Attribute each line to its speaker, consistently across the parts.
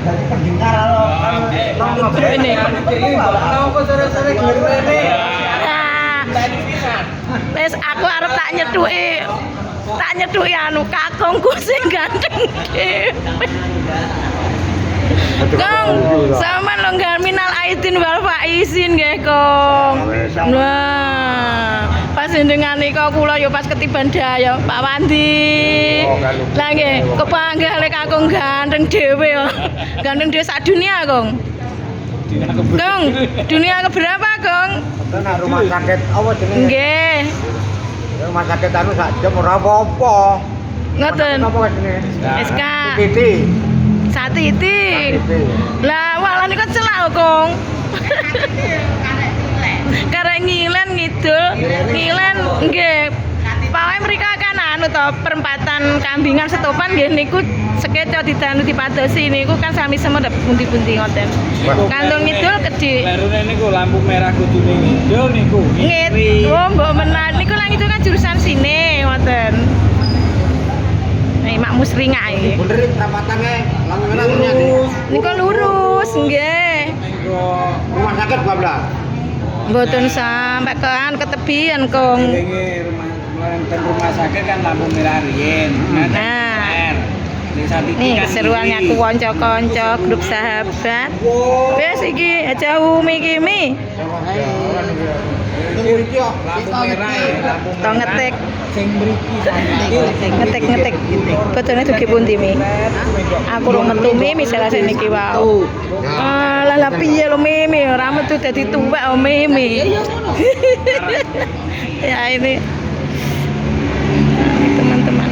Speaker 1: dari pendengar lo.
Speaker 2: Ini.
Speaker 1: Kok sore-sore gini.
Speaker 2: Wes aku arep tak nyetuki anu kakungku sing ganteng dhewe. Kong, sama lo nggak minal aidin wal faizin nggih, Kong. Wah, pas ndengane kok kula yo pas ketiban daya Pak Wandi. Lah nggih, kepanggih lek kakung ganteng dhewe yo. Ganteng dhewe sak dunia, Kong. Kong, dunia keberapa, Kong?
Speaker 1: Nah, rumah sakit apa jenenge?
Speaker 2: Nggih.
Speaker 1: Rumah sakit anu sak jam ora apa-apa.
Speaker 2: Ngoten.
Speaker 1: Apa jenenge?
Speaker 2: SK.
Speaker 1: Titi.
Speaker 2: Satiti. Lah, walah niku celak, Kong. Karek ngilen ngidul, ngilen nggih. Pawe mrika kan anu to perempatan Kambingan Setopan nggih niku sekeca didanu dipadosi niku kan sami semua pundi-pundi ngoten. Kantong ngidul kedhi.
Speaker 3: Barune niku lampu merah kudune ngidul niku.
Speaker 2: Ngit. Oh, mbok menan niku lang itu kan jurusan sine ngoten. Mak musringah iki.
Speaker 1: Bener perapatannya lampu merah lurus.
Speaker 2: Niku lurus nggih.
Speaker 1: Rumah sakit babla.
Speaker 2: Mboten sampai ke tebian, Kong.
Speaker 3: Ini rumah sakit kan lampu merah riyen.
Speaker 2: Nah. Nih keseruannya aku konco-konco grup sahabat. Wes iki aja Umi Kimi.
Speaker 3: Lampu merah ya, lampu
Speaker 2: Tong ngetik.
Speaker 3: sing mriki
Speaker 2: Ngetik. Fotone dugi pundi Mi? Aku ro metu Mi misalnya sing niki wae. Lah piye lo Mimi ora metu dadi tuwek o Mimi. Ya ini teman-teman.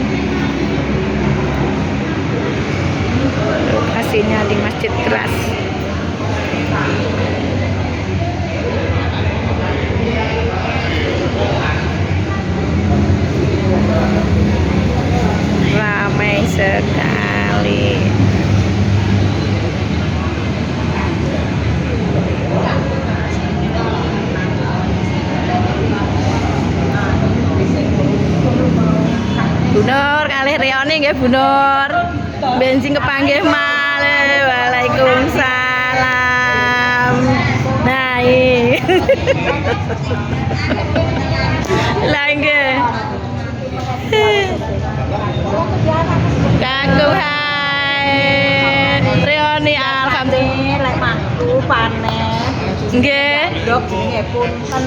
Speaker 2: Lokasinya di Masjid Keras. Ramai sekali. Bu Nur kalih Rioni nggih Bu Nur. Bensin kepanggih malih. Waalaikumsalam. Nah, iki. Lah nggih. Kakung hai. Rioni alhamdulillah lek mantu panen. Nggih.
Speaker 4: Blok jenenge punten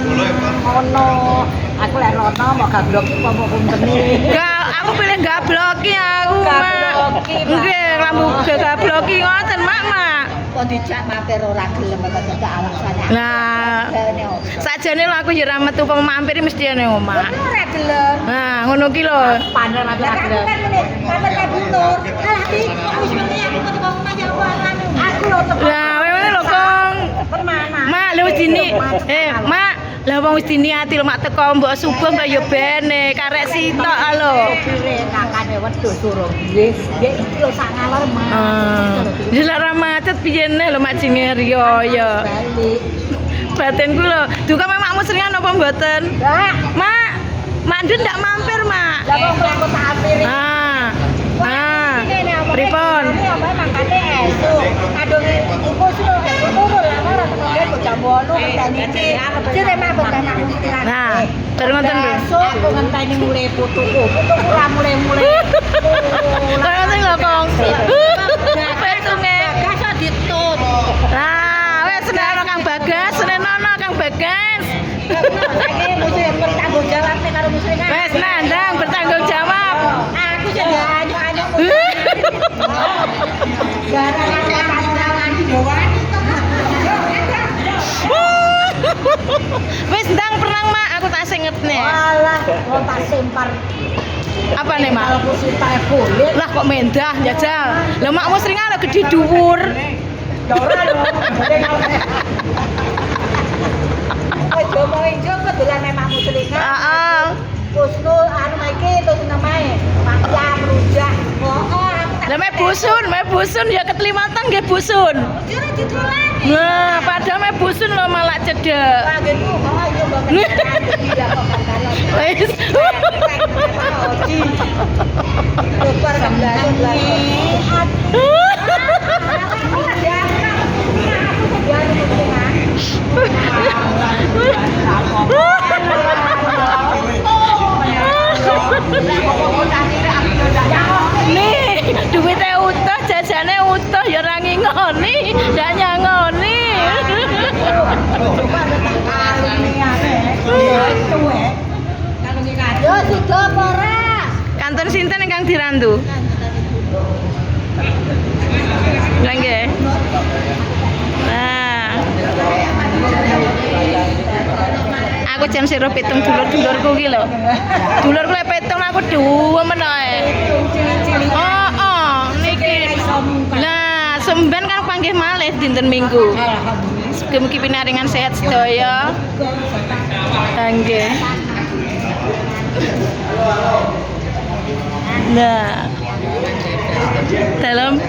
Speaker 4: ono. Aku lek rono mau gablok iki apa puntene.
Speaker 2: Enggak, aku pilih gabloki aku, Mak.
Speaker 4: Gabloki, Mak.
Speaker 2: Nggih, lampu gabloki ngoten, Mak.
Speaker 4: Kok dijak mampir ora gelem kok dadak alasannya.
Speaker 2: Nah, sakjane lho aku ya ora metu mampir mesti ana omah.
Speaker 4: Ora gelem.
Speaker 2: Nah, ngono ki lho.
Speaker 4: Pandang mampir ora gelem. Kan meneh mampir butur. Alah iki wis meneh aku kok kok ngajak anu. Aku lho teko.
Speaker 2: Lah, wewe lho, Kong.
Speaker 4: Permana.
Speaker 2: Mak, lho wis dini. Mak, lah wong wis diniati lho mak teko mbok subuh mbok yo bene karek sitok lho.
Speaker 4: Kire kakane wedhus durung nggih. Ya iki lho sak ngalor mah.
Speaker 2: Ya lara macet piye neh lho mak jenenge Rio ya.
Speaker 4: Balik.
Speaker 2: Batinku lho, duka makmu seringan apa mboten?
Speaker 4: Lah,
Speaker 2: Mak Ndun ndak mampir, Mak.
Speaker 4: lah kok mlaku tak ampiri.
Speaker 2: Pripun?
Speaker 4: Makane esuk kadunge iku suruh turun lah ora temen jam 8 ngenteni iki. Jere mabuk kan aku pikiran.
Speaker 2: Nah, terus ngoten lho.
Speaker 4: Esuk aku ngenteni mulai putuku. Putuku lah mulai.
Speaker 2: Kaya sing lho, Kong. Petunge.
Speaker 4: Kasa ditut.
Speaker 2: Lah, wis karo Kang Bagas, senenono Kang Bagas.
Speaker 4: Saiki musuh yang bertanggung jawab nek karo musuh kan.
Speaker 2: Wis nandang bertanggung jawab.
Speaker 4: Aku jadi anyu-anyu. Gara-gara di bawah.
Speaker 2: Wis ndang perang, Mak, aku tak singetne.
Speaker 4: Walah, wong tak sempar.
Speaker 2: Apa nih, Mak?
Speaker 4: Kalau musibah kulit.
Speaker 2: Lah kok mendah jajal. Lah makmu sering lho gedhe dhuwur.
Speaker 4: Ya ora lho. Ojo mau ijo kebetulan memang muslimah.
Speaker 2: Heeh.
Speaker 4: Kusnul anu iki terus namae. Panjang rujak.
Speaker 2: Lah me busun ya ketlimatan nggih busun.
Speaker 4: Jare ditolak.
Speaker 2: Nah, padahal me busun lho malah cedek.
Speaker 4: Kagetku, oh iya Mbak. Iya kok kan.
Speaker 2: Wis.
Speaker 4: Dokter 11. Yo sida apa ora?
Speaker 2: Kantor sinten ingkang dirantu? Lah nggih. Nah. Aku jam sira pitung dulur-dulurku ki lho. Dulurku lek pitung aku duwemen ae. Oh, niki. Lah, semben kan panggih malih dinten Minggu. Mugi-mugi pinaringan sehat sedaya. Nggih. Nah. Dalam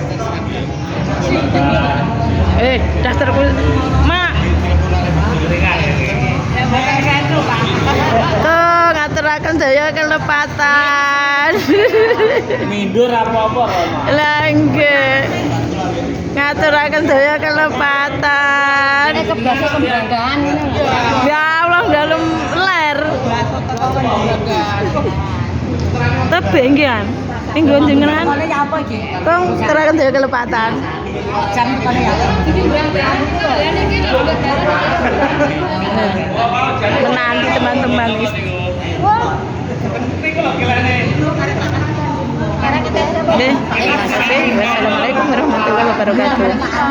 Speaker 2: daftarku Mak. Tuh ngaturaken daya kelepatan.
Speaker 3: Mindur apa-apa Rono.
Speaker 2: Lah nggih. Ngaturaken daya kelepatan.
Speaker 4: Kebiasa kembanggaan ini.
Speaker 2: Ya Allah dalem ler. Tebing nggih kan. Ning nggon jenengan.
Speaker 4: Kone ya apa iki?
Speaker 2: Kong turaken daya kelepatan.
Speaker 4: Jam kone ya.
Speaker 2: Menanti teman-teman.
Speaker 4: Wah.
Speaker 2: Wassalamualaikum warahmatullahi wabarakatuh.